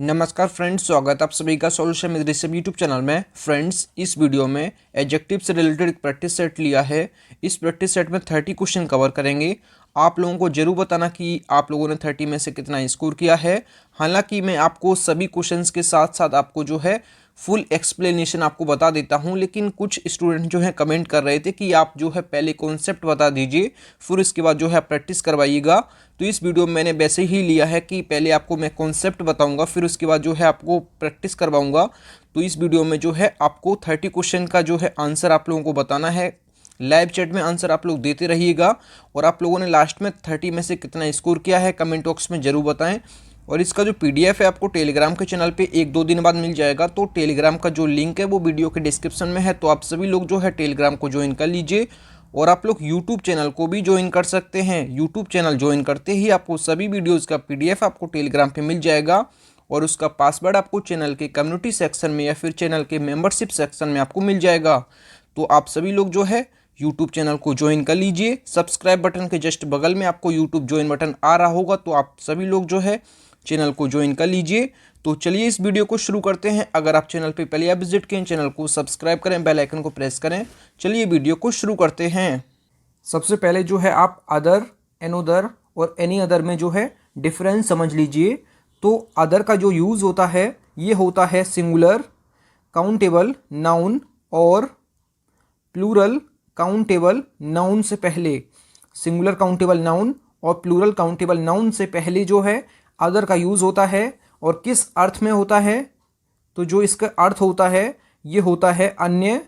नमस्कार फ्रेंड्स, स्वागत आप सभी का solution with Rishabh YouTube channel में। फ्रेंड्स, इस वीडियो में एडजेक्टिव से रिलेटेड एक प्रैक्टिस सेट लिया है। इस प्रैक्टिस सेट में 30 क्वेश्चन कवर करेंगे। आप लोगों को जरूर बताना कि आप लोगों ने 30 में से कितना स्कोर किया है। हालांकि मैं आपको सभी क्वेश्चंस के साथ साथ आपको जो है फुल एक्सप्लेनेशन आपको बता देता हूं, लेकिन कुछ स्टूडेंट जो है कमेंट कर रहे थे कि आप जो है पहले कॉन्सेप्ट बता दीजिए, फिर इसके बाद जो है प्रैक्टिस करवाइएगा। तो इस वीडियो में मैंने वैसे ही लिया है कि पहले आपको मैं कॉन्सेप्ट बताऊंगा, फिर उसके बाद जो है आपको प्रैक्टिस करवाऊंगा। तो इस वीडियो में जो है आपको 30 क्वेश्चन का जो है आंसर आप लोगों को बताना है। लाइव चैट में आंसर आप लोग देते रहिएगा और आप लोगों ने लास्ट में 30 में से कितना स्कोर किया है कमेंट बॉक्स में ज़रूर बताएं। और इसका जो पीडीएफ है आपको टेलीग्राम के चैनल पे 1-2 दिन बाद मिल जाएगा। तो टेलीग्राम का जो लिंक है वो वीडियो के डिस्क्रिप्शन में है, तो आप सभी लोग जो है टेलीग्राम को ज्वाइन कर लीजिए। और आप लोग यूट्यूब चैनल को भी ज्वाइन कर सकते हैं। यूट्यूब चैनल ज्वाइन करते ही आपको सभी वीडियोज़ का पीडीएफ आपको टेलीग्राम पर मिल जाएगा और उसका पासवर्ड आपको चैनल के कम्युनिटी सेक्शन में या फिर चैनल के मेंबरशिप सेक्शन में आपको मिल जाएगा। तो आप सभी लोग जो है यूट्यूब चैनल को ज्वाइन कर लीजिए। सब्सक्राइब बटन के जस्ट बगल में आपको यूट्यूब ज्वाइन बटन आ रहा होगा, तो आप सभी लोग जो है चैनल को ज्वाइन कर लीजिए। तो चलिए इस वीडियो को शुरू करते हैं। अगर आप चैनल पे पहले आप विजिट करें, चैनल को सब्सक्राइब करें, बेल आइकन को प्रेस करें। चलिए वीडियो को शुरू करते हैं। सबसे पहले जो है आप अदर, एनोदर और एनी अदर में जो है डिफरेंस समझ लीजिए। तो अदर का जो यूज़ होता है ये होता है सिंगुलर काउंटेबल नाउन और प्लूरल काउंटेबल नाउन से पहले। सिंगुलर काउंटेबल नाउन और प्लूरल काउंटेबल नाउन से पहले जो है अदर का यूज़ होता है। और किस अर्थ में होता है? तो जो इसका अर्थ होता है ये होता है अन्य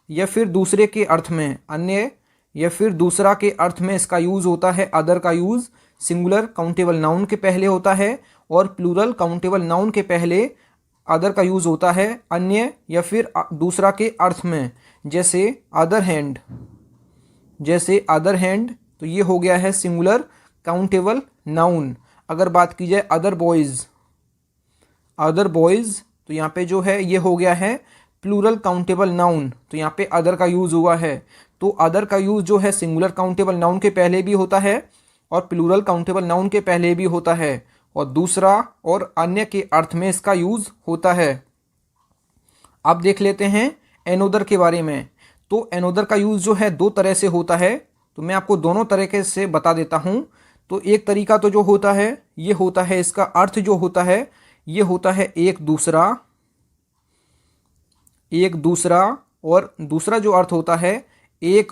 या फिर दूसरे के अर्थ में। अन्य या फिर दूसरा के अर्थ में इसका यूज़ होता है। अदर का यूज़ सिंगुलर काउंटेबल नाउन के पहले होता है और प्लूरल काउंटेबल नाउन के पहले अदर का यूज़ होता है अन्य या फिर दूसरा के अर्थ में। जैसे अदर हैंड, तो ये हो गया है सिंगुलर काउंटेबल नाउन। अगर बात की जाए अदर बॉयज़, तो यहाँ पे जो है ये हो गया है प्लूरल काउंटेबल नाउन। तो यहाँ पे अदर का यूज़ हुआ है। तो अदर का यूज़ जो है सिंगुलर काउंटेबल नाउन के पहले भी होता है और प्लूरल काउंटेबल नाउन के पहले भी होता है और दूसरा और अन्य के अर्थ में इसका यूज़ होता है। अब देख लेते हैं एनोदर के बारे में। तो एनोदर का यूज़ जो है दो तरह से होता है, तो मैं आपको दोनों तरीके से बता देता हूँ। तो एक तरीका तो जो होता है ये होता है, इसका अर्थ जो होता है ये होता है एक दूसरा और दूसरा जो अर्थ होता है एक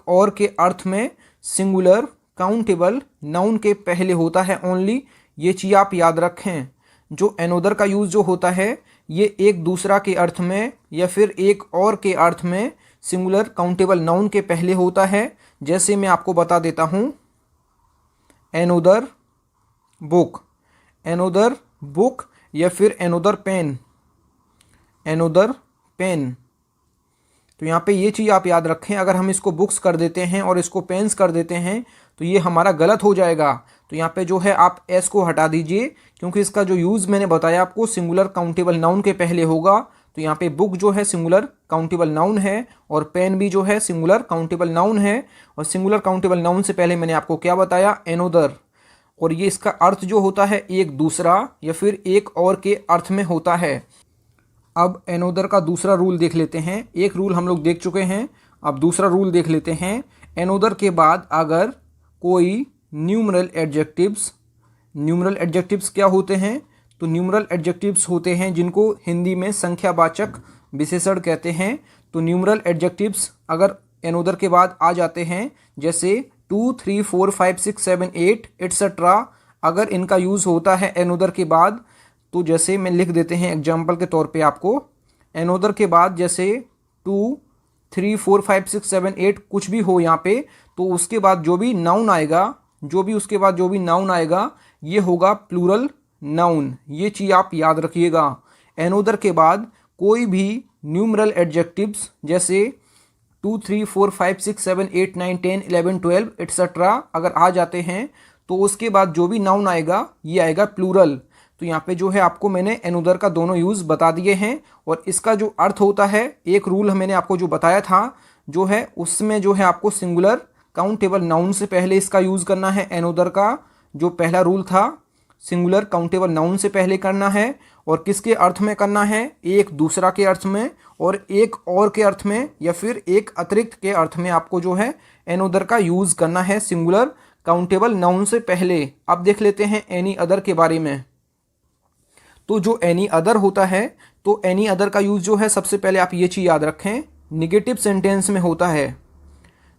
और के अर्थ में सिंगुलर काउंटेबल नाउन के पहले होता है ओनली। ये चीज़ आप याद रखें। जो एनोदर का यूज़ जो होता है ये एक दूसरा के अर्थ में या फिर एक और के अर्थ में सिंगुलर काउंटेबल नाउन के पहले होता है। जैसे मैं आपको बता देता हूँ, एनोदर बुक या फिर एनोदर पेन। तो यहाँ पे ये चीज़ आप याद रखें, अगर हम इसको बुक्स कर देते हैं और इसको पेन्स कर देते हैं तो ये हमारा गलत हो जाएगा। तो यहाँ पे जो है आप एस को हटा दीजिए, क्योंकि इसका जो यूज़ मैंने बताया आपको सिंगुलर काउंटेबल नाउन के पहले होगा। तो यहाँ पे बुक जो है सिंगुलर काउंटेबल नाउन है और पेन भी जो है सिंगुलर काउंटेबल नाउन है। और सिंगुलर काउंटेबल नाउन से पहले मैंने आपको क्या बताया? एनोदर। और ये इसका अर्थ जो होता है एक दूसरा या फिर एक और के अर्थ में होता है। अब एनोदर का दूसरा रूल देख लेते हैं। एक रूल हम लोग देख चुके हैं, अब दूसरा रूल देख लेते हैं। एनोदर के बाद अगर कोई न्यूमरल एडजेक्टिव्स क्या होते हैं? तो न्यूमरल एडजेक्टिव्स होते हैं जिनको हिंदी में संख्यावाचक विशेषण कहते हैं। तो न्यूमरल एडजेक्टिव्स अगर एनोदर के बाद आ जाते हैं, जैसे 2, 3, 4, 5, 6, 7, 8 एट्सेट्रा, अगर इनका यूज़ होता है एनोदर के बाद, तो जैसे मैं लिख देते हैं एग्जाम्पल के तौर पे आपको। एनोदर के बाद जैसे 2, 3, 4, 5, 6, 7, 8 कुछ भी हो यहाँ पे, तो उसके बाद जो भी नाउन आएगा ये होगा प्लूरल नाउन। ये चीज़ आप याद रखिएगा। एनोदर के बाद कोई भी न्यूमरल एडजेक्टिव्स जैसे 2, 3, 4, 5, 6, 7, 8, 9, 10, 11, 12 एट्सेट्रा अगर आ जाते हैं तो उसके बाद जो भी नाउन आएगा ये आएगा प्लूरल। तो यहाँ पे जो है आपको मैंने एनोदर का दोनों यूज़ बता दिए हैं। और इसका जो अर्थ होता है, एक रूल मैंने आपको जो बताया था जो है उसमें जो है आपको सिंगुलर काउंटेबल नाउन से पहले इसका यूज़ करना है एनोदर का, जो पहला रूल था। सिंगुलर काउंटेबल नाउन से पहले करना है और किसके अर्थ में करना है, एक दूसरा के अर्थ में और एक और के अर्थ में या फिर एक अतिरिक्त के अर्थ में आपको जो है एनोदर का यूज़ करना है सिंगुलर काउंटेबल नाउन से पहले। अब देख लेते हैं एनी अदर के बारे में। तो जो एनी अदर होता है, तो एनी अदर का यूज़ जो है सबसे पहले आप ये चीज़ याद रखें, निगेटिव सेंटेंस में होता है।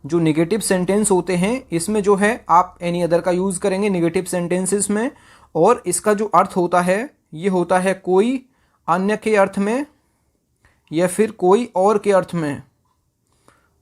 जो निगेटिव सेंटेंस होते हैं इसमें जो है आप एनी अदर का यूज़ करेंगे निगेटिव सेंटेंसेस में, और इसका जो अर्थ होता है ये होता है कोई अन्य के अर्थ में या फिर कोई और के अर्थ में,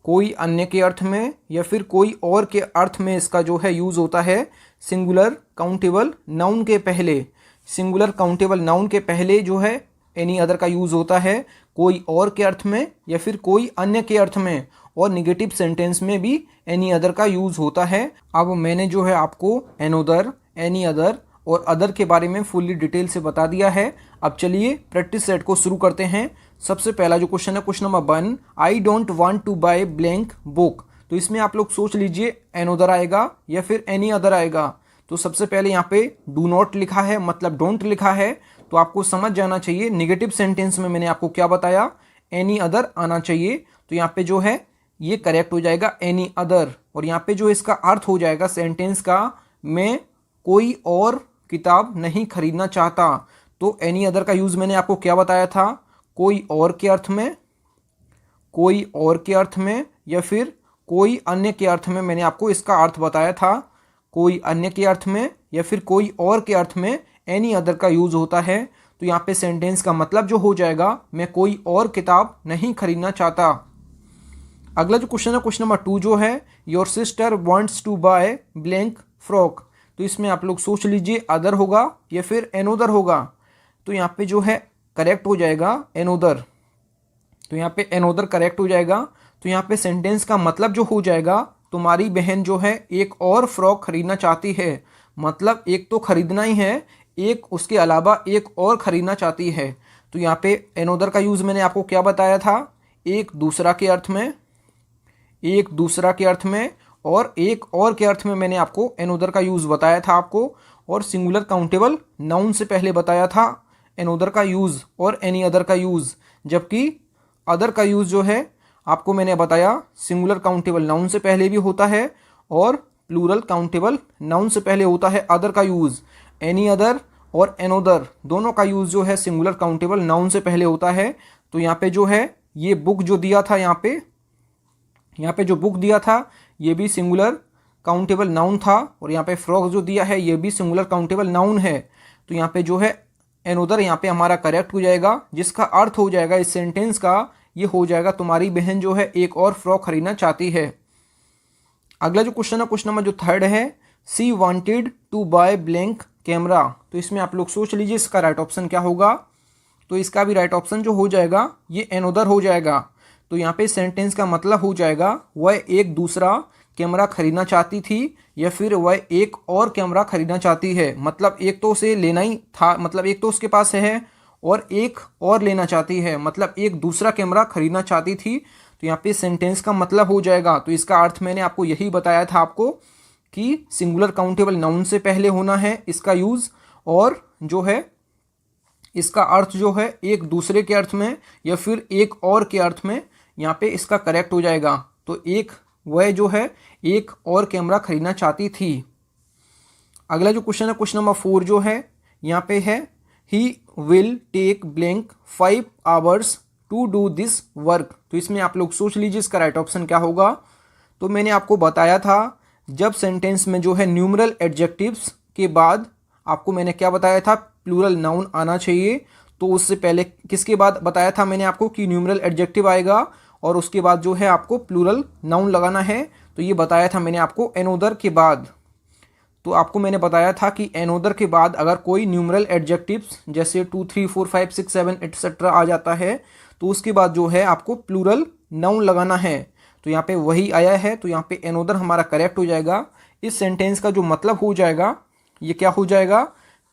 कोई अन्य के अर्थ में या फिर कोई और के अर्थ में इसका जो है यूज़ होता है सिंगुलर काउंटेबल नाउन के पहले। सिंगुलर काउंटेबल नाउन के पहले जो है एनी अदर का यूज़ होता है कोई और के अर्थ में या फिर कोई अन्य के अर्थ में, और निगेटिव सेंटेंस में भी एनी अदर का यूज़ होता है। अब मैंने जो है आपको एनोदर, एनी अदर और अदर के बारे में फुल्ली डिटेल से बता दिया है। अब चलिए प्रैक्टिस सेट को शुरू करते हैं। सबसे पहला जो क्वेश्चन है question number 1, I don't want to buy blank book. तो इसमें आप लोग सोच लीजिए एनोदर आएगा या फिर एनी अदर आएगा। तो सबसे पहले यहाँ पे डू नॉट लिखा है, मतलब डोंट लिखा है, तो आपको समझ जाना चाहिए निगेटिव सेंटेंस में मैंने आपको क्या बताया, एनी अदर आना चाहिए। तो यहाँ पे जो है ये करेक्ट हो जाएगा एनी अदर, और यहाँ पे जो इसका अर्थ हो जाएगा सेंटेंस का, मैं कोई और किताब नहीं खरीदना चाहता। तो एनी अदर का यूज़ मैंने आपको क्या बताया था, कोई और के अर्थ में, कोई और के अर्थ में या फिर कोई अन्य के अर्थ में। मैंने आपको इसका अर्थ बताया था, कोई अन्य के अर्थ में या फिर कोई और के अर्थ में एनी अदर का यूज़ होता है। तो यहाँ पे सेंटेंस का मतलब जो हो जाएगा, मैं कोई और किताब नहीं खरीदना चाहता। अगला जो क्वेश्चन है क्वेश्चन नंबर 2 जो है, your sister wants to buy blank frock. तो इसमें आप लोग सोच लीजिए अदर होगा या फिर एनोदर होगा। तो यहाँ पे जो है करेक्ट हो जाएगा एनोदर। तो यहाँ पे एनोदर करेक्ट हो जाएगा। तो यहाँ पे सेंटेंस का मतलब जो हो जाएगा, तुम्हारी बहन जो है एक और फ्रॉक खरीदना चाहती है, मतलब एक तो खरीदना ही है, एक उसके अलावा एक और खरीदना चाहती है। तो यहाँ पे एनोदर का यूज़ मैंने आपको क्या बताया था, एक दूसरा के अर्थ में, एक दूसरा के अर्थ में और एक और के अर्थ में मैंने आपको एनोदर का यूज़ बताया था आपको, और सिंगुलर काउंटेबल नाउन से पहले बताया था एनोदर का यूज़ और एनी अदर का यूज़। जबकि अदर का यूज़ जो है आपको मैंने बताया सिंगुलर काउंटेबल नाउन से पहले भी होता है और प्लूरल काउंटेबल नाउन से पहले होता है अदर का यूज़। एनी अदर और एनोदर दोनों का यूज़ जो है सिंगुलर काउंटेबल नाउन से पहले होता है। तो यहाँ पे जो है ये बुक जो दिया था, यहाँ पे जो बुक दिया था ये भी सिंगुलर काउंटेबल नाउन था, और यहाँ पे फ्रॉक जो दिया है ये भी सिंगुलर काउंटेबल नाउन है। तो यहाँ पे जो है एनोदर यहाँ पे हमारा करेक्ट हो जाएगा, जिसका अर्थ हो जाएगा इस सेंटेंस का, ये हो जाएगा तुम्हारी बहन जो है एक और फ्रॉक खरीदना चाहती है। अगला जो क्वेश्चन है क्वेश्चन नंबर जो 3 है, she wanted to buy blank camera. तो इसमें आप लोग सोच लीजिए इसका राइट ऑप्शन क्या होगा। तो इसका भी राइट ऑप्शन जो हो जाएगा ये एनोदर हो जाएगा। तो यहाँ पे सेंटेंस का मतलब हो जाएगा वह एक दूसरा कैमरा खरीदना चाहती थी या फिर वह एक और कैमरा खरीदना चाहती है। मतलब एक तो उसे लेना ही था, मतलब एक तो उसके पास है और एक और लेना चाहती है, मतलब एक दूसरा कैमरा खरीदना चाहती थी। तो यहाँ पे सेंटेंस का मतलब हो जाएगा। तो इसका अर्थ मैंने आपको यही बताया था आपको कि सिंगुलर काउंटेबल नाउन से पहले होना है इसका यूज़, और जो है इसका अर्थ जो है एक दूसरे के अर्थ में या फिर एक और के अर्थ में, यहाँ पे इसका करेक्ट हो जाएगा। तो एक वह जो है एक और कैमरा खरीदना चाहती थी। अगला जो क्वेश्चन है क्वेश्चन नंबर 4 जो है, यहाँ पे है he will take blank 5 hours to do this work. तो इसमें आप लोग सोच लीजिए इसका राइट ऑप्शन क्या होगा। तो मैंने आपको बताया था जब सेंटेंस में जो है न्यूमरल एडजेक्टिव्स के बाद आपको मैंने क्या बताया था, प्लूरल नाउन आना चाहिए। तो उससे पहले किसके बाद बताया था मैंने आपको कि न्यूमरल एडजेक्टिव आएगा और उसके बाद जो है आपको प्लूरल नाउन लगाना है। तो ये बताया था मैंने आपको एनोदर के बाद। तो आपको मैंने बताया था कि एनोदर के बाद अगर कोई न्यूमरल एडजेक्टिव्स जैसे 2, 3, 4, 5, 6, 7 एटसेट्रा आ जाता है तो उसके बाद जो है आपको प्लूरल नाउन लगाना है। तो यहाँ पे वही आया है, तो यहाँ पे एनोदर हमारा करेक्ट हो जाएगा। इस सेंटेंस का जो मतलब हो जाएगा ये क्या हो जाएगा,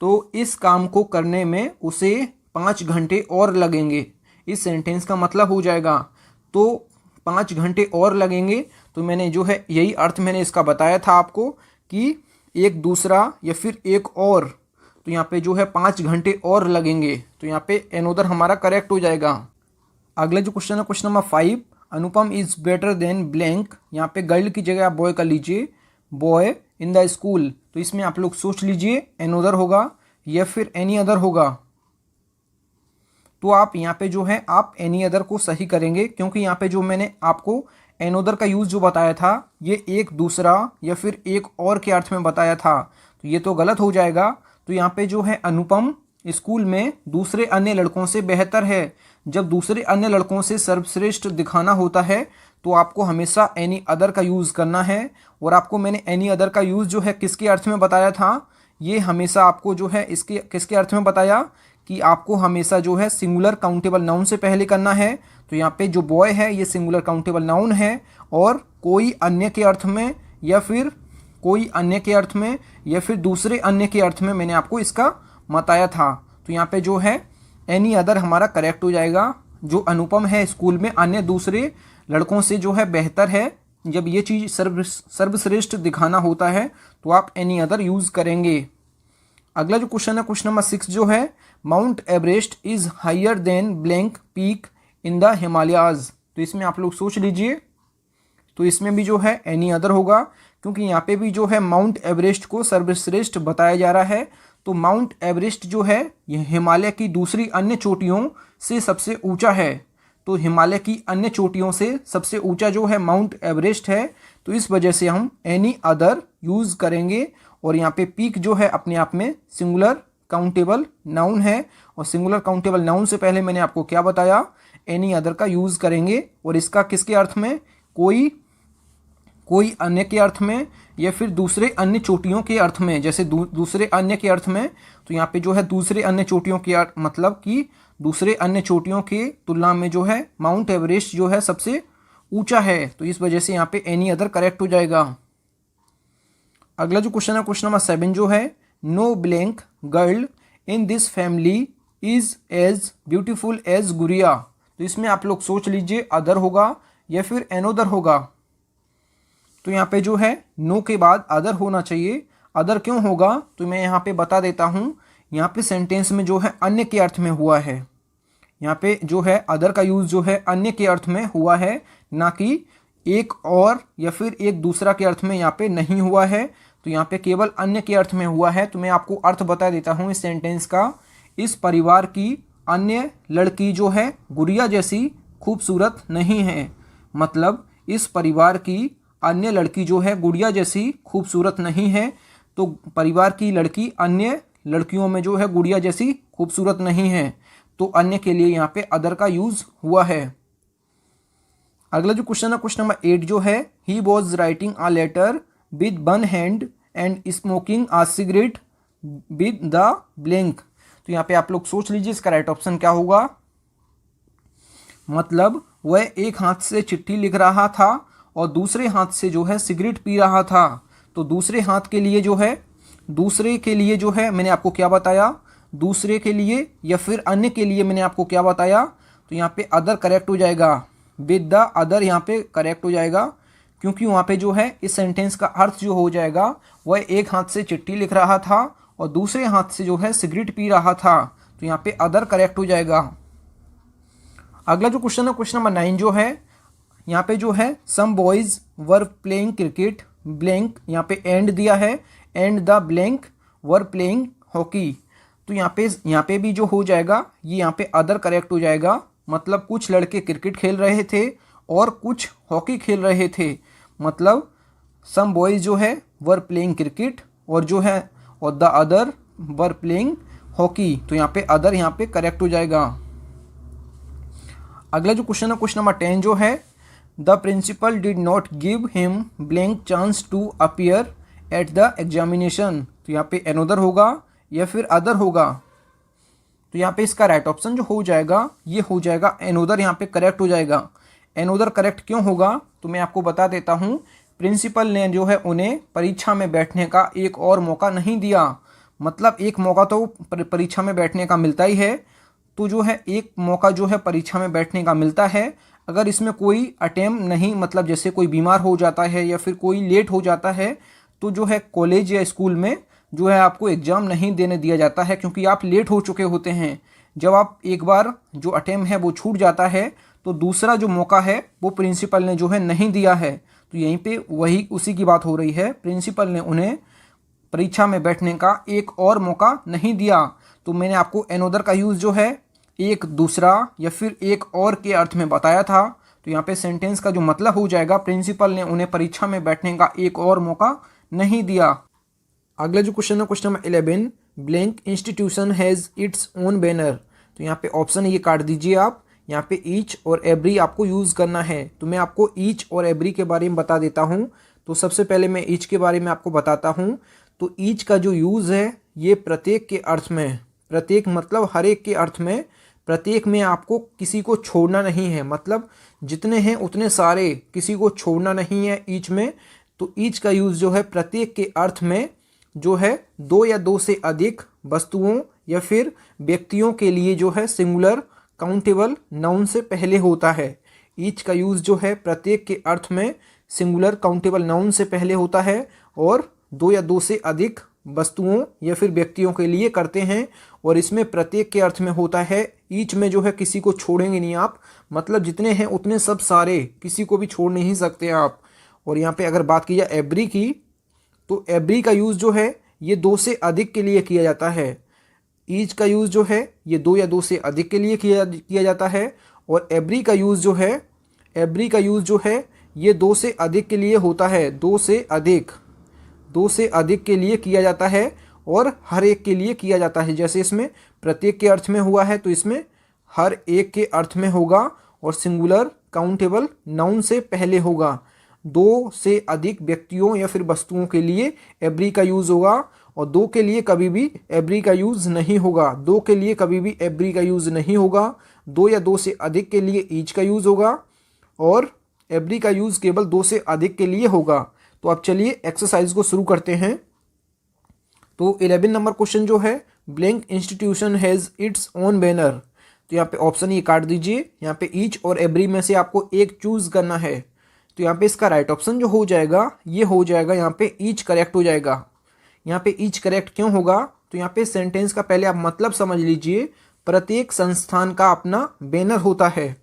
तो इस काम को करने में उसे 5 घंटे और लगेंगे। इस सेंटेंस का मतलब हो जाएगा तो 5 घंटे और लगेंगे। तो मैंने जो है यही अर्थ मैंने इसका बताया था आपको कि एक दूसरा या फिर एक और। तो यहाँ पे जो है 5 घंटे और लगेंगे। तो यहाँ पे एनोदर हमारा करेक्ट हो जाएगा। अगला जो क्वेश्चन है question number 5, Anupam is better than blank. यहाँ पे गर्ल की जगह आप बॉय कर लीजिए, बॉय इन द स्कूल। तो इसमें आप लोग सोच लीजिए एनोदर होगा या फिर एनी अदर होगा। तो आप यहाँ पे जो है आप एनी अदर को सही करेंगे, क्योंकि यहाँ पे जो मैंने आपको एनोदर का यूज़ जो बताया था ये एक दूसरा या फिर एक और के अर्थ में बताया था, तो ये तो गलत हो जाएगा। तो यहाँ पे जो है अनुपम स्कूल में दूसरे अन्य लड़कों से बेहतर है। जब दूसरे अन्य लड़कों से सर्वश्रेष्ठ दिखाना होता है तो आपको हमेशा एनी अदर का यूज़ करना है। और आपको मैंने एनी अदर का यूज़ जो है किसके अर्थ में बताया था, ये हमेशा आपको जो है इसके किसके अर्थ में बताया कि आपको हमेशा जो है सिंगुलर काउंटेबल नाउन से पहले करना है। तो यहाँ पे जो बॉय है ये सिंगुलर काउंटेबल नाउन है, और कोई अन्य के अर्थ में या फिर कोई अन्य के अर्थ में या फिर दूसरे अन्य के अर्थ में मैंने आपको इसका बताया था। तो यहाँ पे जो है एनी अदर हमारा करेक्ट हो जाएगा। जो अनुपम है स्कूल में अन्य दूसरे लड़कों से जो है बेहतर है, जब ये चीज़ सर्वश्रेष्ठ दिखाना होता है तो आप एनी अदर यूज़ करेंगे। अगला जो क्वेश्चन है क्वेश्चन नंबर 6 जो है, Mount Everest is higher than blank peak in the Himalayas. तो इसमें आप लोग सोच लीजिए, तो इसमें भी जो है एनी अदर होगा, क्योंकि यहाँ पे भी जो है माउंट एवरेस्ट को सर्वश्रेष्ठ बताया जा रहा है। तो माउंट एवरेस्ट जो है यह हिमालय की दूसरी अन्य चोटियों से सबसे ऊंचा है। तो हिमालय की अन्य चोटियों से सबसे ऊंचा जो है माउंट एवरेस्ट है, तो इस वजह से हम एनी अदर यूज़ करेंगे। और यहाँ पे पीक जो है अपने आप में सिंगुलर काउंटेबल नाउन है, और सिंगुलर काउंटेबल नाउन से पहले मैंने आपको क्या बताया, एनी अदर का यूज़ करेंगे। और इसका किसके अर्थ में, कोई अन्य के अर्थ में या फिर दूसरे अन्य चोटियों के अर्थ में। जैसे दूसरे अन्य के अर्थ में, तो यहाँ पे जो है दूसरे अन्य चोटियों के अर्थ मतलब कि दूसरे अन्य चोटियों के तुलना में जो है माउंट एवरेस्ट जो है सबसे ऊंचा है। तो इस वजह से यहाँ पे एनी अदर करेक्ट हो जाएगा। अगला जो क्वेश्चन है क्वेश्चन नंबर 7 जो है, no blank girl in this family is as beautiful as Gudiya. तो इसमें आप लोग सोच लीजिए अदर होगा या फिर एनोदर होगा। तो यहाँ पे जो है नो के बाद अदर होना चाहिए। अदर क्यों होगा तो मैं यहाँ पे बता देता हूँ। यहाँ पे सेंटेंस में जो है अन्य के अर्थ में हुआ है। यहाँ पे जो है अदर का यूज़ जो है अन्य के अर्थ में हुआ है, ना कि एक और या फिर एक दूसरा के अर्थ में यहाँ पे नहीं हुआ है। तो यहाँ पे केवल अन्य के अर्थ में हुआ है। तो मैं आपको अर्थ बता देता हूँ इस सेंटेंस का। इस परिवार की अन्य लड़की जो है गुड़िया जैसी खूबसूरत नहीं है। मतलब इस परिवार की अन्य लड़की जो है गुड़िया जैसी खूबसूरत नहीं है। तो परिवार की लड़की अन्य लड़कियों में जो है गुड़िया जैसी खूबसूरत नहीं है। तो अन्य के लिए यहाँ पे अदर का यूज़ हुआ है। अगला जो क्वेश्चन है क्वेश्चन नंबर 8 जो है, he was writing a letter with one hand and smoking a cigarette with the blank. तो यहाँ पे आप लोग सोच लीजिए इसका राइट ऑप्शन क्या होगा। मतलब वह एक हाथ से चिट्ठी लिख रहा था और दूसरे हाथ से जो है सिगरेट पी रहा था। तो दूसरे हाथ के लिए जो है, दूसरे के लिए जो है मैंने आपको क्या बताया, दूसरे के लिए या फिर अन्य के लिए मैंने आपको क्या बताया। तो यहाँ पे अदर करेक्ट हो जाएगा, विद द अदर यहाँ पे करेक्ट हो जाएगा, क्योंकि वहाँ पे जो है इस सेंटेंस का अर्थ जो हो जाएगा वह एक हाथ से चिट्ठी लिख रहा था और दूसरे हाथ से जो है सिगरेट पी रहा था। तो यहाँ पे अदर करेक्ट हो जाएगा। अगला जो क्वेश्चन है क्वेश्चन नंबर 9 जो है, यहाँ पे जो है some boys were playing cricket blank, यहाँ पे एंड दिया है, and the blank were playing hockey. तो यहाँ पे भी जो हो जाएगा ये यहाँ पे अदर करेक्ट हो जाएगा। मतलब कुछ लड़के क्रिकेट खेल रहे थे और कुछ हॉकी खेल रहे थे। मतलब सम बॉयज़ जो है वर प्लेइंग क्रिकेट और जो है और the other were playing hockey. तो यहाँ पे अदर यहाँ पे करेक्ट हो जाएगा। अगला जो क्वेश्चन है क्वेश्चन नंबर 10 जो है, the principal did not give him blank chance to appear at the examination. तो यहाँ पे एनोदर होगा या फिर अदर होगा। तो यहाँ पे इसका राइट ऑप्शन जो हो जाएगा ये हो जाएगा एनोदर, यहाँ पे करेक्ट हो जाएगा। एनोदर करेक्ट क्यों होगा तो मैं आपको बता देता हूँ। प्रिंसिपल ने जो है उन्हें परीक्षा में बैठने का एक और मौका नहीं दिया। मतलब एक मौका तो परीक्षा में बैठने का मिलता ही है। तो जो है एक मौका जो है परीक्षा में बैठने का मिलता है। अगर इसमें कोई अटेम्प्ट नहीं, मतलब जैसे कोई बीमार हो जाता है या फिर कोई लेट हो जाता है, तो जो है कॉलेज या स्कूल में जो है आपको एग्ज़ाम नहीं देने दिया जाता है, क्योंकि आप लेट हो चुके होते हैं। जब आप एक बार जो अटेम्प्ट है वो छूट जाता है, तो दूसरा जो मौका है वो प्रिंसिपल ने जो है नहीं दिया है। तो यहीं पे वही उसी की बात हो रही है, प्रिंसिपल ने उन्हें परीक्षा में बैठने का एक और मौका नहीं दिया। तो मैंने आपको एनोदर का यूज़ जो है एक दूसरा या फिर एक और के अर्थ में बताया था। तो यहाँ पे सेंटेंस का जो मतलब हो जाएगा, प्रिंसिपल ने उन्हें परीक्षा में बैठने का एक और मौका नहीं दिया। अगला जो क्वेश्चन है question number 11, blank institution has its own banner. तो यहाँ पे ऑप्शन ये काट दीजिए आप। यहाँ पे ईच और एवरी आपको यूज़ करना है। तो मैं आपको ईच और एवरी के बारे में बता देता हूँ। तो सबसे पहले मैं ईच के बारे में आपको बताता हूँ। तो ईच का जो यूज़ है ये प्रत्येक के अर्थ में, प्रत्येक मतलब हर एक के अर्थ में, प्रत्येक में आपको किसी को छोड़ना नहीं है, मतलब जितने हैं उतने सारे, किसी को छोड़ना नहीं है ईच में। तो ईच का यूज़ जो है प्रत्येक के अर्थ में जो है दो या दो से अधिक वस्तुओं या फिर व्यक्तियों के लिए जो है सिंगुलर काउंटेबल नाउन से पहले होता है। ईच का यूज़ जो है प्रत्येक के अर्थ में सिंगुलर काउंटेबल नाउन से पहले होता है और दो या दो से अधिक वस्तुओं या फिर व्यक्तियों के लिए करते हैं। और इसमें प्रत्येक के अर्थ में होता है, ईच में जो है किसी को छोड़ेंगे नहीं आप, मतलब जितने हैं उतने सब सारे, किसी को भी छोड़ नहीं सकते आप। और यहाँ पे अगर बात की जाए एवरी की, तो एवरी का यूज़ जो है ये दो से अधिक के लिए किया जाता है। ईच का यूज़ जो है ये दो या दो से अधिक के लिए किया जाता है। और एवरी का यूज़ जो है, एवरी का यूज़ जो है ये दो से अधिक के लिए होता है, दो से अधिक के लिए किया जाता है और हर एक के लिए किया जाता है। जैसे इसमें प्रत्येक के अर्थ में हुआ है तो इसमें हर एक के अर्थ में होगा और सिंगुलर काउंटेबल नाउन से पहले होगा। दो से अधिक व्यक्तियों या फिर वस्तुओं के लिए एवरी का यूज़ होगा और दो के लिए कभी भी एवरी का यूज़ नहीं होगा। दो के लिए कभी भी एवरी का यूज़ नहीं होगा। दो या दो से अधिक के लिए ईच का यूज़ होगा और एवरी का यूज़ केवल दो से अधिक के लिए होगा। तो अब चलिए एक्सरसाइज को शुरू करते हैं। तो 11 नंबर क्वेश्चन जो है, blank institution has its own banner. तो यहाँ पे ऑप्शन ये काट दीजिए। यहाँ पे ईच और एवरी में से आपको एक चूज़ करना है। तो यहाँ पे इसका राइट ऑप्शन जो हो जाएगा ये हो जाएगा, यहाँ पे ईच करेक्ट हो जाएगा। यहाँ पे ईच करेक्ट क्यों होगा, तो यहाँ पे सेंटेंस का पहले आप मतलब समझ लीजिए। प्रत्येक संस्थान का अपना बैनर होता है,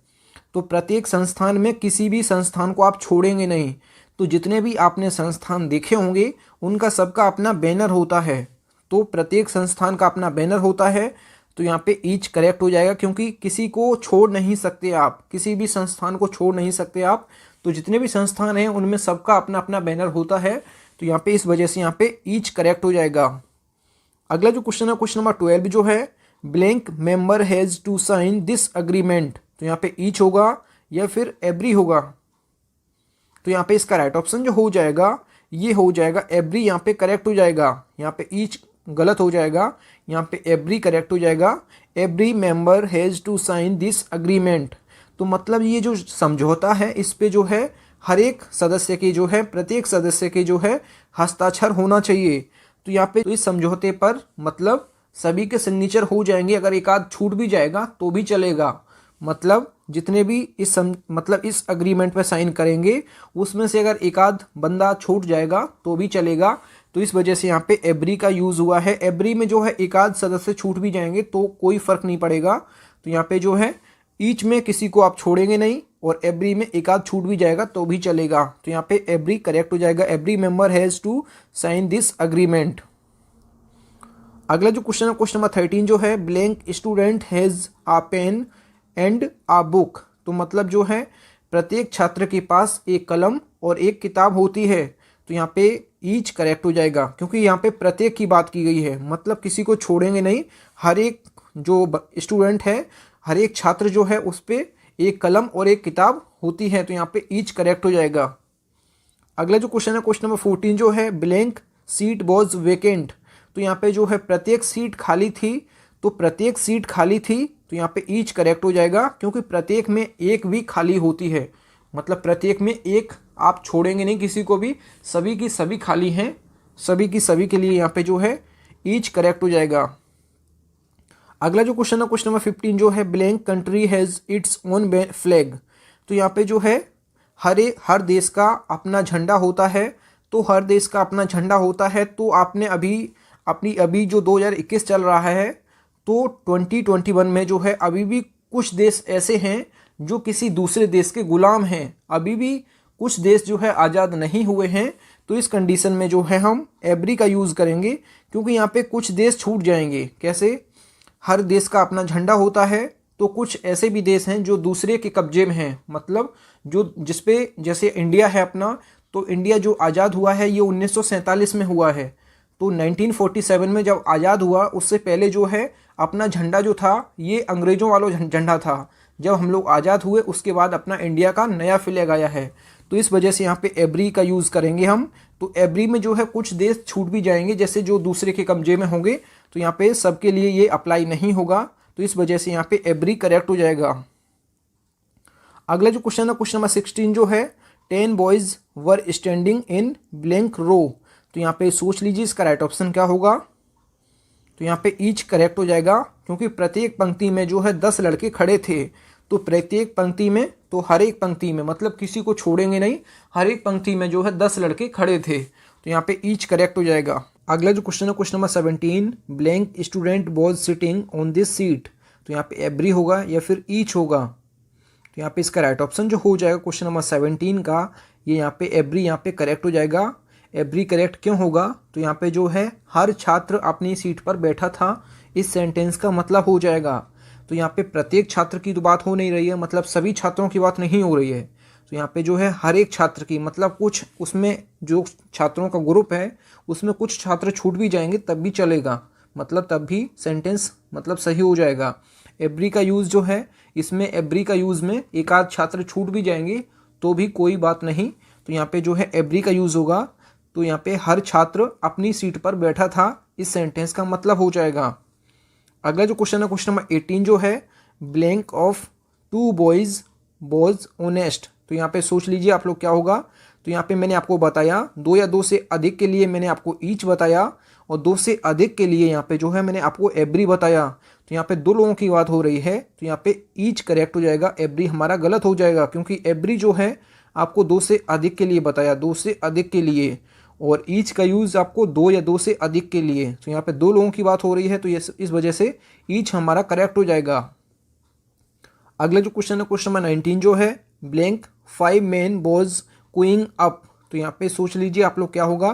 तो प्रत्येक संस्थान में किसी भी संस्थान को आप छोड़ेंगे नहीं। तो जितने भी आपने संस्थान देखे होंगे उनका सबका अपना बैनर होता है। तो प्रत्येक संस्थान का अपना बैनर होता है। तो यहाँ पे ईच करेक्ट हो जाएगा, क्योंकि किसी को छोड़ नहीं सकते आप, किसी भी संस्थान को छोड़ नहीं सकते आप। तो जितने भी संस्थान हैं उनमें सबका अपना अपना बैनर होता है। तो यहाँ पे इस वजह से यहाँ पे ईच करेक्ट हो जाएगा। अगला जो क्वेश्चन है क्वेश्चन नंबर 12 जो है, blank member has to sign this agreement. तो यहाँ पे ईच होगा या फिर एवरी होगा। तो यहाँ पे इसका राइट ऑप्शन जो हो जाएगा ये हो जाएगा एवरी। यहाँ पे करेक्ट हो जाएगा, यहाँ पे ईच गलत हो जाएगा, यहाँ पे एवरी करेक्ट हो जाएगा। Every member has to sign this agreement. तो मतलब ये जो समझौता है इस पे जो है हर एक सदस्य के जो है, प्रत्येक सदस्य के जो है हस्ताक्षर होना चाहिए। तो यहाँ पे तो इस समझौते पर मतलब सभी के सिग्नेचर हो जाएंगे। अगर एक आध छूट भी जाएगा तो भी चलेगा, मतलब जितने भी इस अग्रीमेंट पे साइन करेंगे उसमें से अगर एक आध बंदा छूट जाएगा तो भी चलेगा। तो इस वजह से यहाँ पे एवरी का यूज़ हुआ है। एवरी में जो है एक आध सदस्य छूट भी जाएंगे तो कोई फ़र्क नहीं पड़ेगा। तो यहाँ पे जो है ईच में किसी को आप छोड़ेंगे नहीं और एवरी में एक आध छूट भी जाएगा तो भी चलेगा। तो यहाँ पे एवरी करेक्ट हो जाएगा। Every member has to sign this agreement. अगला जो क्वेश्चन है क्वेश्चन नंबर 13 जो है, blank student has a pen and a book. तो मतलब जो है प्रत्येक छात्र के पास एक कलम और एक किताब होती है। तो यहाँ पे ईच करेक्ट हो जाएगा, क्योंकि यहाँ पे प्रत्येक की बात की गई है, मतलब किसी को छोड़ेंगे नहीं। हर एक जो स्टूडेंट है, हर एक छात्र जो है उस पर एक कलम और एक किताब होती है। तो यहाँ पे ईच करेक्ट हो जाएगा। अगला जो क्वेश्चन है क्वेश्चन नंबर 14 जो है, ब्लैंक सीट वॉज वेकेंट। तो यहाँ पे जो है प्रत्येक सीट खाली थी। तो प्रत्येक सीट खाली थी तो यहाँ पे ईच करेक्ट हो जाएगा, क्योंकि प्रत्येक में एक भी खाली होती है, मतलब प्रत्येक में एक आप छोड़ेंगे नहीं किसी को भी, सभी की सभी खाली हैं, सभी की सभी के लिए यहाँ पे जो है ईच करेक्ट हो जाएगा। अगला जो क्वेश्चन है क्वेश्चन नंबर 15 जो है, blank country has its own flag. तो यहाँ पे जो है हर देश का अपना झंडा होता है। तो हर देश का अपना झंडा होता है। तो आपने अभी अपनी अभी जो 2021 चल रहा है तो 2021 में जो है अभी भी कुछ देश ऐसे हैं जो किसी दूसरे देश के गुलाम हैं, अभी भी कुछ देश जो है आज़ाद नहीं हुए हैं। तो इस कंडीशन में जो है हम एवरी का यूज़ करेंगे, क्योंकि यहाँ पे कुछ देश छूट जाएंगे। कैसे? हर देश का अपना झंडा होता है, तो कुछ ऐसे भी देश हैं जो दूसरे के कब्जे में हैं, मतलब जो जिसपे जैसे इंडिया है अपना, तो इंडिया जो आज़ाद हुआ है ये 1947 में हुआ है। तो 1947 में जब आज़ाद हुआ उससे पहले जो है अपना झंडा जो था ये अंग्रेज़ों वाला झंडा था। जब हम लोग आज़ाद हुए उसके बाद अपना इंडिया का नया फ्लैग आया है, तो इस वजह से यहाँ पे एवरी का यूज़ करेंगे हम। तो एवरी में जो है कुछ देश छूट भी जाएंगे, जैसे जो दूसरे के कब्जे में होंगे, तो यहाँ पे सबके लिए ये अप्लाई नहीं होगा, तो इस वजह से यहाँ पे एवरी करेक्ट हो जाएगा। अगला जो क्वेश्चन है क्वेश्चन नंबर 16 जो है 10 boys were standing in blank row. तो यहाँ पे सोच लीजिए इसका राइट ऑप्शन क्या होगा। तो यहाँ पे ईच करेक्ट हो जाएगा, क्योंकि प्रत्येक पंक्ति में जो है 10 लड़के खड़े थे। तो प्रत्येक पंक्ति में, तो हर एक पंक्ति में, मतलब किसी को छोड़ेंगे नहीं, हर एक पंक्ति में जो है 10 लड़के खड़े थे। तो यहाँ पे ईच करेक्ट हो जाएगा। अगला जो क्वेश्चन है question number 17 blank student was sitting on this seat. तो यहाँ पे एवरी होगा या फिर ईच होगा। तो यहाँ पे इसका राइट ऑप्शन जो हो जाएगा क्वेश्चन नंबर 17 का, ये यहाँ पे एवरी यहाँ पे करेक्ट हो जाएगा। एवरी करेक्ट क्यों होगा? तो यहाँ पे जो है हर छात्र अपनी सीट पर बैठा था, इस सेंटेंस का मतलब हो जाएगा। तो यहाँ पे प्रत्येक छात्र की तो बात हो नहीं रही है, मतलब सभी छात्रों की बात नहीं हो रही है। तो यहाँ पे जो है हर एक छात्र की, मतलब कुछ उसमें जो छात्रों का ग्रुप है उसमें कुछ छात्र छूट भी जाएंगे तब भी चलेगा, मतलब तब भी सेंटेंस मतलब सही हो जाएगा। एवरी का यूज़ जो है इसमें, एवरी का यूज़ में एक आध छात्र छूट भी जाएंगे तो भी कोई बात नहीं। तो यहाँ पे जो है एवरी का यूज़ होगा। तो यहाँ पे हर छात्र अपनी सीट पर बैठा था, इस सेंटेंस का मतलब हो जाएगा। अगला जो क्वेश्चन है क्वेश्चन नंबर 18 जो है blank of 2 boys was honest. तो यहाँ पे सोच लीजिए आप लोग क्या होगा। तो यहाँ पे मैंने आपको बताया 2 या 2 से अधिक के लिए मैंने आपको ईच बताया, और 2 से अधिक के लिए यहाँ पे जो है मैंने आपको एवरी बताया। तो यहाँ पे 2 लोगों की बात हो रही है, तो यहाँ पे ईच करेक्ट हो जाएगा, एवरी हमारा गलत हो जाएगा, क्योंकि एवरी जो है आपको 2 से अधिक के लिए बताया, 2 से अधिक के लिए, और ईच का यूज़ आपको 2 या 2 से अधिक के लिए। तो यहाँ पे 2 लोगों की बात हो रही है, तो इस वजह से ईच हमारा करेक्ट हो जाएगा। अगला जो क्वेश्चन है क्वेश्चन नंबर 19 जो है blank 5 man was queuing up. तो यहाँ पे सोच लीजिए आप लोग क्या होगा।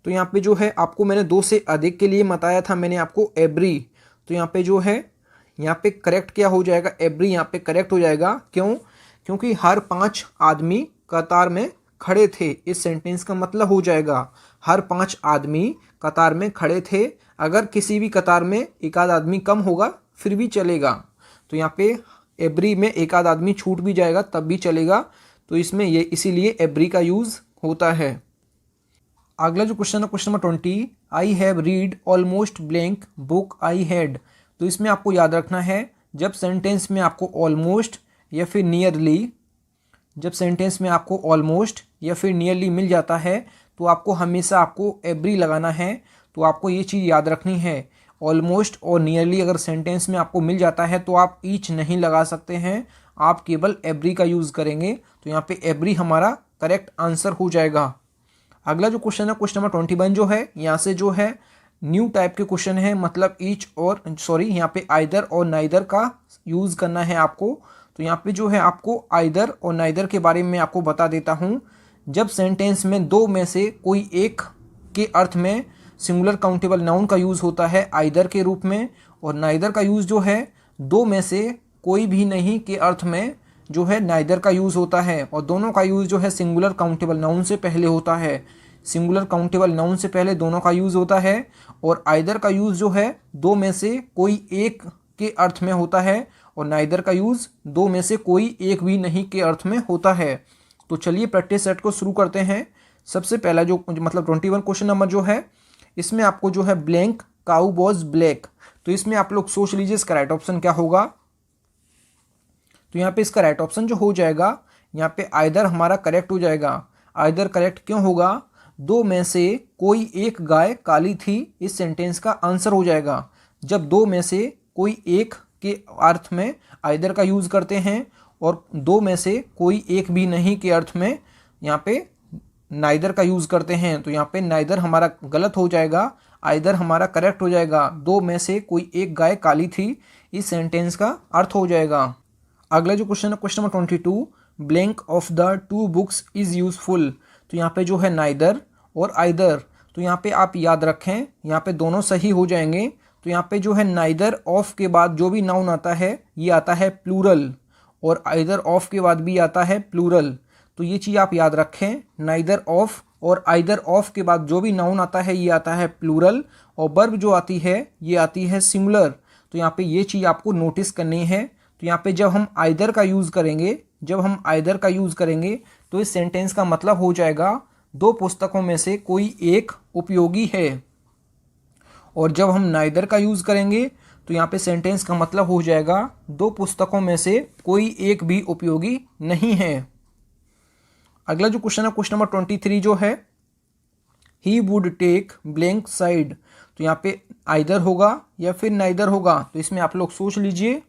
तो यहाँ पे जो है आपको मैंने 2 से अधिक के लिए बताया था मैंने आपको एवरी। तो यहाँ पे जो है यहाँ पे करेक्ट क्या हो जाएगा, एवरी यहाँ पे करेक्ट हो जाएगा। क्यों? क्योंकि हर 5 आदमी कतार में खड़े थे, इस सेंटेंस का मतलब हो जाएगा हर 5 आदमी कतार में खड़े थे। अगर किसी भी कतार में एक आध आदमी कम होगा फिर भी चलेगा। तो यहाँ पे एवरी में एक आध आदमी छूट भी जाएगा तब भी चलेगा, तो इसमें ये इसीलिए एवरी का यूज़ होता है। अगला जो क्वेश्चन है question number 20 I have read almost blank book I had. तो इसमें आपको याद रखना है जब सेंटेंस में आपको ऑलमोस्ट या फिर नियरली, जब सेंटेंस में आपको ऑलमोस्ट या फिर नियरली मिल जाता है तो आपको हमेशा आपको एवरी लगाना है। तो आपको ये चीज़ याद रखनी है, ऑलमोस्ट और नियरली अगर सेंटेंस में आपको मिल जाता है तो आप ईच नहीं लगा सकते हैं, आप केवल एवरी का यूज़ करेंगे। तो यहाँ पे एवरी हमारा करेक्ट आंसर हो जाएगा। अगला जो क्वेश्चन है क्वेश्चन नंबर 21 जो है, यहाँ से जो है न्यू टाइप के क्वेश्चन है, मतलब ईच और यहाँ पे आइदर और नाइदर का यूज़ करना है आपको। तो यहाँ पे जो है आपको आइदर और नाइदर के बारे में आपको बता देता हूँ। जब सेंटेंस में 2 में से कोई एक के अर्थ में सिंगुलर काउंटेबल नाउन का यूज़ होता है आइदर के रूप में, और नाइदर का यूज़ जो है 2 में से कोई भी नहीं के अर्थ में जो है नाइदर का यूज़ होता है, और दोनों का यूज़ जो है सिंगुलर काउंटेबल नाउन से पहले होता है। सिंगुलर काउंटेबल नाउन से पहले दोनों का यूज़ होता है, और आइदर का यूज़ जो है 2 में से कोई एक के अर्थ में होता है, और नाइदर का यूज़ 2 में से कोई एक भी नहीं के अर्थ में होता है। तो चलिए प्रैक्टिस सेट को शुरू करते हैं। सबसे पहला जो मतलब 21 क्वेश्चन नंबर जो है, इसमें आपको जो है ब्लैंक काऊ वॉज ब्लैक। तो इसमें आप लोग सोच लीजिए इसका राइट ऑप्शन क्या होगा। तो यहाँ पे इसका राइट ऑप्शन जो हो जाएगा, यहाँ पे आइदर हमारा करेक्ट हो जाएगा। आइदर करेक्ट क्यों होगा? 2 में से कोई एक गाय काली थी, इस सेंटेंस का आंसर हो जाएगा। जब 2 में से कोई एक के अर्थ में आइदर का यूज़ करते हैं, और 2 में से कोई एक भी नहीं के अर्थ में यहाँ पे नाइदर का यूज़ करते हैं, तो यहाँ पे नाइदर हमारा गलत हो जाएगा। आइदर हमारा करेक्ट हो जाएगा, दो में से कोई एक गाय काली थी, इस सेंटेंस का अर्थ हो जाएगा। अगला जो क्वेश्चन है question number 22, blank of the two books is useful. तो यहाँ पे जो है नाइदर और आइदर, तो यहाँ पे आप याद रखें यहाँ पे दोनों सही हो जाएंगे। तो यहाँ पे जो है नाइदर ऑफ के बाद जो भी नाउन आता है ये आता है प्लूरल, और आइदर ऑफ के बाद भी आता है प्लूरल। तो ये चीज़ आप याद रखें, नाइदर ऑफ और आइदर ऑफ के बाद जो भी नाउन आता है ये आता है प्लूरल, और वर्ब जो आती है ये आती है सिंगुलर। तो यहाँ पे ये चीज़ आपको नोटिस करनी है। तो यहाँ पे जब हम आइदर का यूज़ करेंगे, तो इस सेंटेंस का मतलब हो जाएगा दो पुस्तकों में से कोई एक उपयोगी है। और जब हम नाइदर का यूज़ करेंगे तो यहाँ पे सेंटेंस का मतलब हो जाएगा दो पुस्तकों में से कोई एक भी उपयोगी नहीं है। अगला जो क्वेश्चन है क्वेश्चन नंबर 23 जो है, he would take blank side. तो यहाँ पे आइदर होगा या फिर नाइदर होगा, तो इसमें आप लोग सोच लीजिए।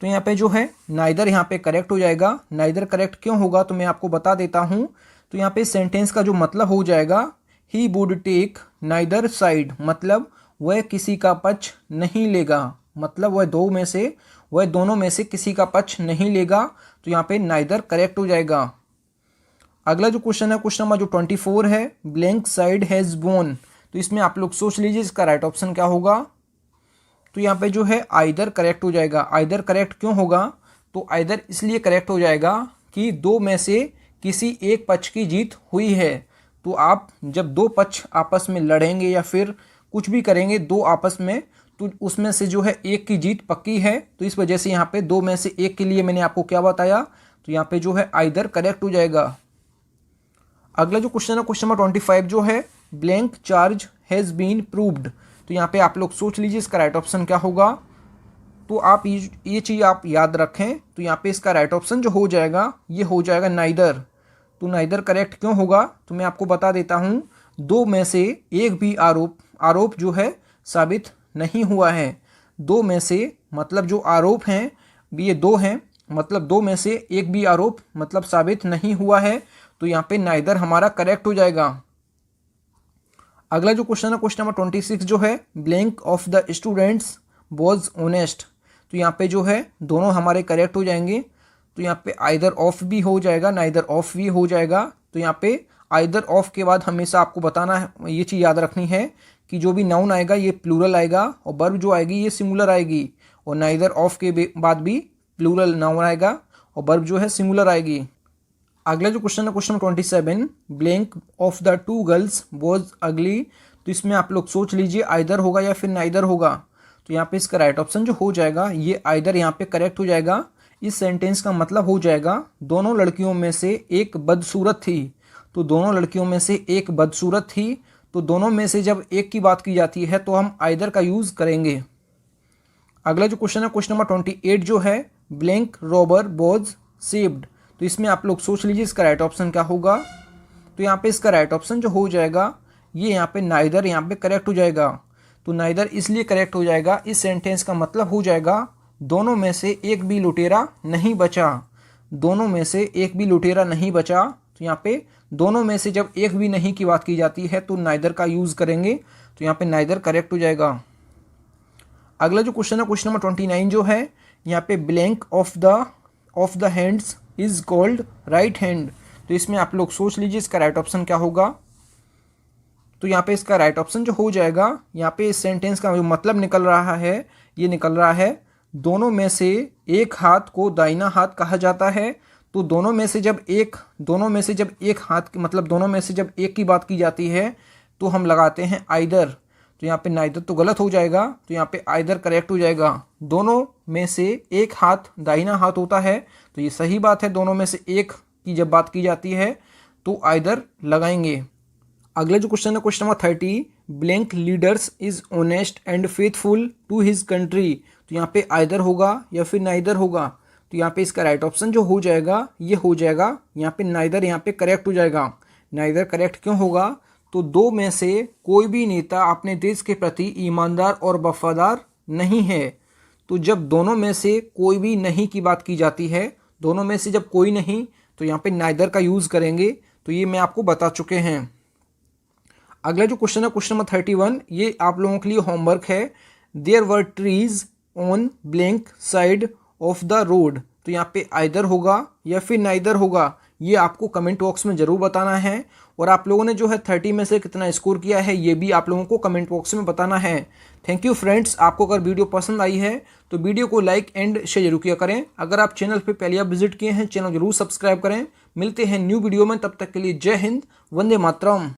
तो यहाँ पे जो है नाइदर यहाँ पे करेक्ट हो जाएगा। नाइदर करेक्ट क्यों होगा तो मैं आपको बता देता हूँ। तो यहाँ पे सेंटेंस का जो मतलब हो जाएगा, he would take neither side, मतलब वह किसी का पक्ष नहीं लेगा, मतलब वह दोनों में से किसी का पक्ष नहीं लेगा। तो यहाँ पे नाइदर करेक्ट हो जाएगा। अगला जो क्वेश्चन है क्वेश्चन नंबर जो 24 है, ब्लैंक साइड हैज़ बोन। तो इसमें आप लोग सोच लीजिए इसका राइट ऑप्शन क्या होगा। तो यहाँ पे जो है आइदर करेक्ट हो जाएगा। आइदर करेक्ट क्यों होगा, तो आइदर इसलिए करेक्ट हो जाएगा कि दो में से किसी एक पक्ष की जीत हुई है। तो आप जब दो पक्ष आपस में लड़ेंगे या फिर कुछ भी करेंगे दो आपस में, तो उसमें से जो है एक की जीत पक्की है। तो इस वजह से यहाँ पे दो में से एक के लिए मैंने आपको क्या बताया, तो यहाँ पे जो है आइदर करेक्ट हो जाएगा। अगला जो क्वेश्चन है क्वेश्चन नंबर 25 जो है, blank charge has been proved. तो यहाँ पे आप लोग सोच लीजिए इसका राइट ऑप्शन क्या होगा। तो आप ये चीज़ आप याद रखें। तो यहाँ पे इसका राइट ऑप्शन जो हो जाएगा ये हो जाएगा नाइदर। तो नाइदर करेक्ट क्यों होगा तो मैं आपको बता देता हूँ। दो में से एक भी आरोप जो है साबित नहीं हुआ है। दो में से मतलब जो आरोप हैं ये दो हैं, मतलब दो में से एक भी आरोप मतलब साबित नहीं हुआ है। तो यहाँ पे नाइदर हमारा करेक्ट हो जाएगा। अगला जो क्वेश्चन है क्वेश्चन नंबर 26 जो है, blank of the students was honest. तो यहाँ पे जो है दोनों हमारे करेक्ट हो जाएंगे। तो यहाँ पे आइदर ऑफ भी हो जाएगा, नाइदर ऑफ भी हो जाएगा। तो यहाँ पे आइदर ऑफ के बाद हमेशा आपको बताना है, ये चीज़ याद रखनी है कि जो भी नाउन आएगा ये प्लूरल आएगा और वर्ब जो आएगी ये सिंगुलर आएगी। और नाइदर ऑफ के बाद भी प्लूरल नाउन आएगा और वर्ब जो है सिंगुलर आएगी। अगला जो क्वेश्चन है question number 27, blank of the two girls was अगली। तो इसमें आप लोग सोच लीजिए आइदर होगा या फिर नाइदर होगा। तो यहाँ पे इसका राइट ऑप्शन जो हो जाएगा ये आइदर यहाँ पे करेक्ट हो जाएगा। इस सेंटेंस का मतलब हो जाएगा दोनों लड़कियों में से एक बदसूरत थी। तो दोनों लड़कियों में से एक बदसूरत थी, तो दोनों में से जब एक की बात की जाती है तो हम आइदर का यूज़ करेंगे। अगला जो क्वेश्चन है क्वेश्चन नंबर 28 जो है, ब्लैंक रॉबर वॉज सेव्ड। तो इसमें आप लोग सोच लीजिए इसका राइट ऑप्शन क्या होगा। तो यहाँ पे इसका राइट ऑप्शन जो हो जाएगा ये यहाँ पे नाइदर यहाँ पे करेक्ट हो जाएगा। तो नाइदर इसलिए करेक्ट हो जाएगा, इस सेंटेंस का मतलब हो जाएगा दोनों में से एक भी लुटेरा नहीं बचा। दोनों में से एक भी लुटेरा नहीं बचा। तो यहाँ पे दोनों में से जब एक भी नहीं की बात की जाती है तो नाइदर का यूज़ करेंगे। तो यहाँ पे नाइदर करेक्ट हो जाएगा। अगला जो क्वेश्चन है क्वेश्चन नंबर 29 जो है, यहाँ पे blank of the hands is called right hand. तो इसमें आप लोग सोच लीजिए इसका राइट ऑप्शन क्या होगा। तो यहाँ पे इसका राइट ऑप्शन जो हो जाएगा, यहाँ पे इस सेंटेंस का जो मतलब निकल रहा है ये निकल रहा है दोनों में से एक हाथ को दाहिना हाथ कहा जाता है। तो दोनों में से जब एक हाथ मतलब दोनों में से जब एक की बात की जाती है तो हम लगाते हैं आइदर। तो यहाँ पे नाइदर तो गलत हो जाएगा। तो यहाँ पे आइदर करेक्ट हो जाएगा। दोनों में से एक हाथ दाहिना हाथ होता है तो ये सही बात है। दोनों में से एक की जब बात की जाती है तो आइदर लगाएंगे। अगला जो क्वेश्चन है question number 30, blank leaders is honest and faithful to his country. तो यहाँ पे आइदर होगा या फिर नाइदर होगा। तो यहाँ पे इसका राइट ऑप्शन जो हो जाएगा ये हो जाएगा यहाँ पे नाइदर यहाँ पे करेक्ट हो जाएगा। नाइदर करेक्ट क्यों होगा तो दो में से कोई भी नेता अपने देश के प्रति ईमानदार और वफादार नहीं है। तो जब दोनों में से कोई भी नहीं की बात की जाती है, दोनों में से जब कोई नहीं तो यहाँ पे नाइदर का यूज़ करेंगे। तो ये मैं आपको बता चुके हैं। अगला जो क्वेश्चन है क्वेश्चन नंबर 31, ये आप लोगों के लिए होमवर्क है। There were trees on blank side of the road. तो यहाँ पे आइदर होगा या फिर नाइदर होगा, ये आपको कमेंट बॉक्स में ज़रूर बताना है। और आप लोगों ने जो है 30 में से कितना स्कोर किया है ये भी आप लोगों को कमेंट बॉक्स में बताना है। Thank you friends. आपको अगर वीडियो पसंद आई है तो वीडियो को लाइक एंड शेयर जरूर किया करें। अगर आप चैनल पे पहले आप विजिट किए हैं, चैनल जरूर सब्सक्राइब करें। मिलते हैं न्यू वीडियो में, तब तक के लिए जय हिंद, वंदे मातरम।